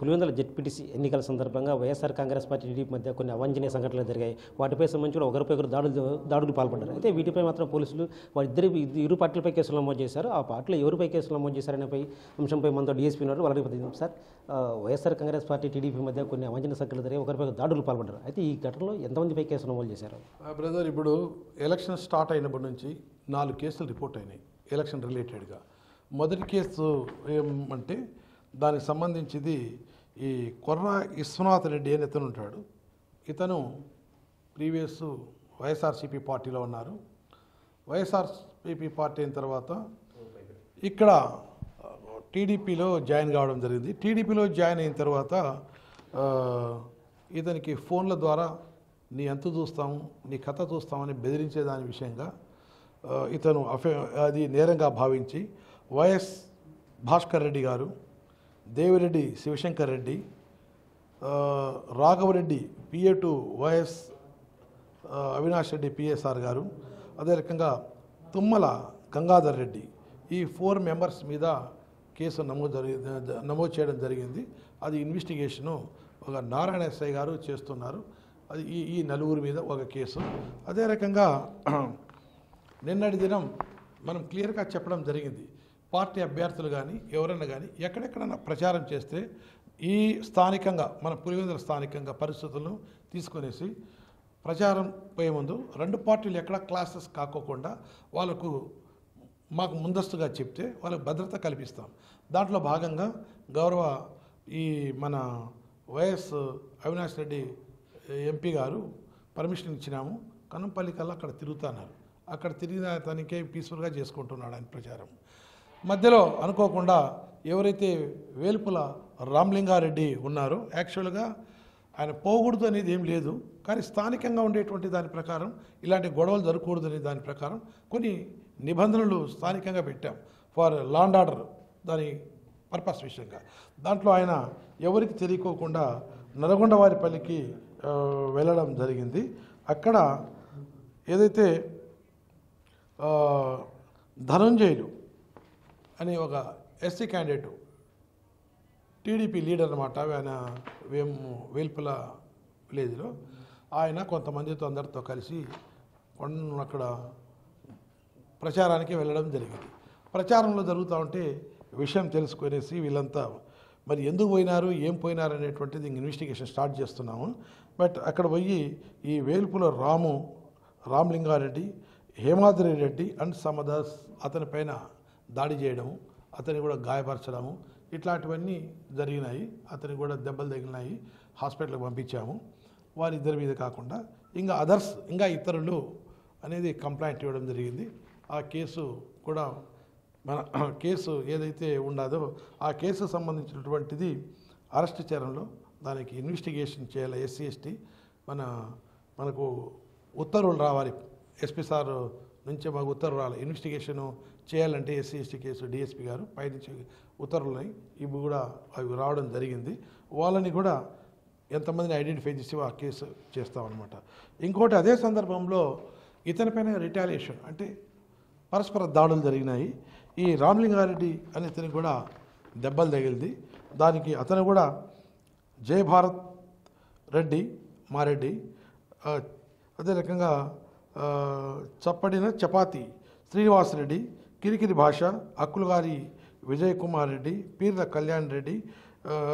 Pulivendula ZPTC ఎన్నికల సందర్భంగా YSR Congress party TDP మధ్య కొన్ని అవాంఛనీయ సంఘటనలు జరిగాయి. వాటిపై సంబంధించి కూడా ఒకరిపై ఒకరు దాడులు పాల్పడ్డారు. అయితే వీటిపై మాత్రం పోలీసులు ఇరు పార్టీలపై కేసులు నమోదు చేశారు. ఆ పార్టీలో ఎవరిపై కేసులు నమోదు చేశారనే అంశంపై మనతో డీఎస్పీ ఉన్నారు. వాళ్ళకి ప్రతినిధి sir, YSR Congress party TDP మధ్య కొన్ని అవాంఛనీయ సంఘటనలు జరిగాయి, ఒకరిపై దాడులు పాల్పడ్డారు. అయితే ఈ ఘటనలో ఎంతమందిపై కేసులు నమోదు చేశారు? బ్రదర్, ఇప్పుడు ఎలక్షన్ స్టార్ట్ అయినప్పటి నుంచి 4 కేసులు రిపోర్ట్ అయినాయి ఎలక్షన్ రిలేటెడ్గా. మొదటి కేసు ఏమంటే దానికి సంబంధించింది ఈ కొర్ర విశ్వనాథ్ రెడ్డి అని ఇతను ఉంటాడు. ఇతను ప్రీవియస్ వైఎస్ఆర్సీపీ పార్టీలో ఉన్నారు. వైఎస్ఆర్సీపీ పార్టీ అయిన తర్వాత ఇక్కడ టీడీపీలో జాయిన్ కావడం జరిగింది. టీడీపీలో జాయిన్ అయిన తర్వాత ఇతనికి ఫోన్ల ద్వారా నీ ఎంత చూస్తాము, నీ కథ చూస్తామని బెదిరించే దాని విషయంగా ఇతను అది నేరంగా భావించి YS Bhaskar Reddy garu, Devireddy Shivashankar Reddy, Raghavareddy PA2 YS Avinash Reddy PSR garu, అదే రకంగా తుమ్మల గంగాధర్ రెడ్డి, ఈ 4 మెంబర్స్ మీద కేసు నమోదు చేయడం జరిగింది. అది ఇన్వెస్టిగేషను ఒక నారాయణ SI గారు చేస్తున్నారు. అది ఈ 4 మీద ఒక కేసు. అదే రకంగా నిన్నటి దినం మనం క్లియర్గా చెప్పడం జరిగింది, పార్టీ అభ్యర్థులు కానీ ఎవరైనా కానీ ఎక్కడెక్కడైనా ప్రచారం చేస్తే ఈ స్థానికంగా మన పులివెందుల స్థానికంగా పరిస్థితులను తీసుకొనేసి ప్రచారం పోయే ముందు 2 పార్టీలు ఎక్కడ క్లాసెస్ కాకోకుండా వాళ్ళకు మాకు ముందస్తుగా చెప్తే వాళ్ళకు భద్రత కల్పిస్తాం. దాంట్లో భాగంగా గౌరవ ఈ మన వైఎస్ అవినాష్ రెడ్డి MP గారు పర్మిషన్ ఇచ్చినాము, కన్నంపల్లి కల్లా అక్కడ తిరుగుతున్నారు. అక్కడ తిరిగిన తనకే పీస్ఫుల్గా చేసుకుంటున్నాడు ఆయన ప్రచారం. మధ్యలో అనుకోకుండా ఎవరైతే వేల్పుల రామలింగారెడ్డి ఉన్నారో, యాక్చువల్గా ఆయన పోకూడదు అనేది ఏం లేదు, కానీ స్థానికంగా ఉండేటువంటి దాని ప్రకారం ఇలాంటి గొడవలు జరగకూడదు అనే దాని ప్రకారం కొన్ని నిబంధనలు స్థానికంగా పెట్టాం ఫర్ లా అండ్ ఆర్డర్ దాని పర్పస్ విషయంగా. దాంట్లో ఆయన ఎవరికి తెలియకోకుండా నల్గొండవారిపల్లికి వెళ్ళడం జరిగింది. అక్కడ ఏదైతే ధనంజయులు అని ఒక SC క్యాండిడేటు, టీడీపీ లీడర్ అన్నమాట, ఆయన వేల్పుల విలేజ్లో ఆయన కొంతమందితో అందరితో కలిసి అక్కడ ప్రచారానికి వెళ్ళడం జరిగింది. ప్రచారంలో జరుగుతూ ఉంటే విషయం తెలుసుకునేసి వీళ్ళంతా మరి ఎందుకు పోయినారు, ఏం పోయినారు అనేటువంటిది ఇన్వెస్టిగేషన్ స్టార్ట్ చేస్తున్నాము. బట్ అక్కడ పోయి ఈ వేల్పుల రామలింగారెడ్డి, హేమాద్రి రెడ్డి అండ్ సమదాస్ అతని పైన దాడి చేయడము, అతన్ని కూడా గాయపరచడము, ఇట్లాంటివన్నీ జరిగినాయి. అతనికి కూడా దెబ్బలు తగిలినాయి, హాస్పిటల్కి పంపించాము. వారిద్దరి మీద కాకుండా ఇంకా ఇతరులు అనేది కంప్లైంట్ ఇవ్వడం జరిగింది. ఆ కేసు కూడా మన కేసు ఏదైతే ఉండదో ఆ కేసు సంబంధించినటువంటిది అరెస్ట్ చేయడంలో దానికి ఇన్వెస్టిగేషన్ చేయాలి. SC ST మనకు ఉత్తర్వులు రావాలి, SP సార్ నుంచి మాకు ఉత్తర్వులు రావాలి. ఇన్వెస్టిగేషను చేయాలంటే SC ST కేసు DSP గారు పైనుంచి ఉత్తర్వులని ఇవి కూడా అవి రావడం జరిగింది. వాళ్ళని కూడా ఎంతమందిని ఐడెంటిఫై చేసి ఆ కేసు చేస్తామన్నమాట. ఇంకోటి అదే సందర్భంలో ఇతనిపైన రిటాలియేషన్ అంటే పరస్పర దాడులు జరిగినాయి. ఈ రామలింగారెడ్డి అనే ఇతనికి కూడా దెబ్బలు తగిలింది. దానికి అతను కూడా జయభారత్ రెడ్డి మారెడ్డి, అదే రకంగా చపాతి శ్రీనివాసరెడ్డి, కిరికిరి భాష, అక్కులగారి విజయ్ కుమార్ రెడ్డి, పీర్ల కళ్యాణ్ రెడ్డి,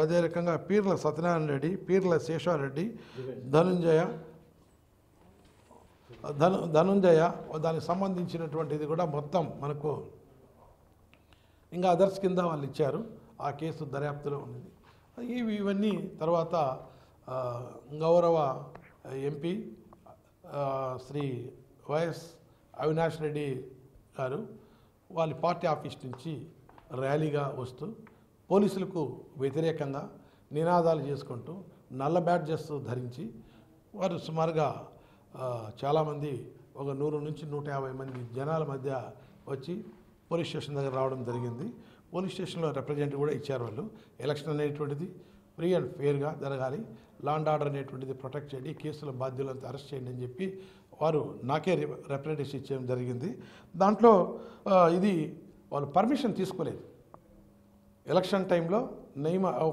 అదే రకంగా పీర్ల సత్యనారాయణ రెడ్డి, పీర్ల శేషారెడ్డి, ధనుంజయ దానికి సంబంధించినటువంటిది కూడా మొత్తం మనకు ఇంకా అదర్స్ కింద వాళ్ళు ఇచ్చారు. ఆ కేసు దర్యాప్తులో ఉన్నది. ఇవన్నీ తర్వాత గౌరవ MP శ్రీ వైఎస్ అవినాష్ రెడ్డి గారు వాళ్ళ పార్టీ ఆఫీస్ నుంచి ర్యాలీగా వస్తూ పోలీసులకు వ్యతిరేకంగా నినాదాలు చేసుకుంటూ నల్ల బ్యాడ్జెస్ ధరించి వారు సుమారుగా చాలామంది ఒక 100 నుంచి 150 మంది జనాల మధ్య వచ్చి పోలీస్ స్టేషన్ దగ్గర రావడం జరిగింది. పోలీస్ స్టేషన్లో రిప్రజెంటేటివ్ కూడా ఇచ్చారు. వాళ్ళు ఎలక్షన్ అనేటువంటిది ఫ్రీ అండ్ ఫెయిర్గా జరగాలి, లా అండ్ ఆర్డర్ అనేటువంటిది ప్రొటెక్ట్ చేయండి, కేసుల బాధ్యులంతా అరెస్ట్ చేయండి అని చెప్పి వారు నాకే రిప్రజెంటేషన్ ఇచ్చేయడం జరిగింది. దాంట్లో ఇది వాళ్ళు పర్మిషన్ తీసుకోలేదు. ఎలక్షన్ టైంలో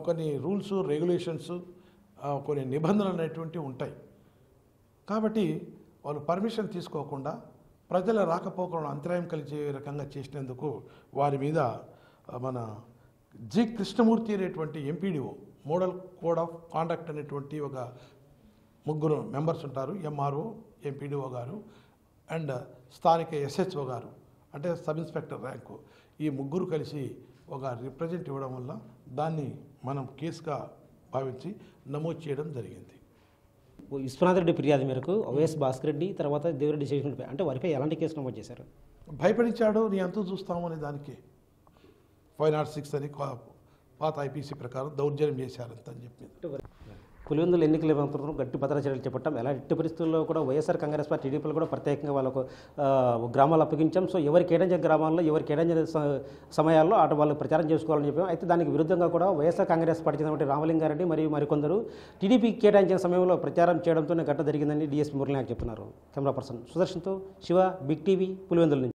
కొన్ని రూల్స్ రెగ్యులేషన్స్ కొన్ని నిబంధనలు అనేటువంటివి ఉంటాయి. కాబట్టి వాళ్ళు పర్మిషన్ తీసుకోకుండా ప్రజల రాకపోకలను అంతరాయం కలిగే రకంగా చేసినందుకు వారి మీద మన జి కృష్ణమూర్తి అనేటువంటి MPDO model code of conduct అనేటువంటి ఒక 3 మెంబర్స్ ఉంటారు. ఎంఆర్ఓ, ఎంపీడీఓ గారు అండ్ స్థానిక ఎస్హెచ్ఓ గారు, అంటే సబ్ ఇన్స్పెక్టర్ ర్యాంకు, ఈ 3 కలిసి ఒక రిప్రజెంట్ ఇవ్వడం వల్ల దాన్ని మనం కేసుగా భావించి నమోదు చేయడం జరిగింది. విశ్వనాథ్ రెడ్డి ఫిర్యాదు మేరకు వైఎస్ భాస్కర్ రెడ్డి తర్వాత దేవిరెడ్డి శేషన్పై అంటే వారిపై ఎలాంటి కేసు నమోదు చేశారు? భయపడించాడు, నీ అంతూ చూస్తామనే దానికి 506 అని పాత ఐపీసీ ప్రకారం దౌర్జన్యం చేశారంతని చెప్పి పులివెందుల ఎన్నికల మంత్రులు గట్టి భద్రతా చర్యలు చేపట్టాం. ఎలా ఎట్టి పరిస్థితుల్లో కూడా వైఎస్ఆర్ కాంగ్రెస్ పార్టీ టీడీపీలు కూడా ప్రత్యేకంగా వాళ్ళకు గ్రామాలు అప్పగించాం. సో ఎవరు కేటాయించిన గ్రామాల్లో ఎవరు కేటాయించిన సమయాల్లో అటు వాళ్ళు ప్రచారం చేసుకోవాలని చెప్పాం. అయితే దానికి విరుద్ధంగా కూడా వైఎస్ఆర్ కాంగ్రెస్ పార్టీ చెందిన రామలింగారెడ్డి మరియు మరికొందరు టీడీపీ కేటాయించిన సమయంలో ప్రచారం చేయడంతోనే ఘట్ట జరిగిందని డీఎస్పీ మురళీనాయక్ చెప్తున్నారు. Camera person సుదర్శన్తో Shiva, big TV, Pulivendula నుంచి.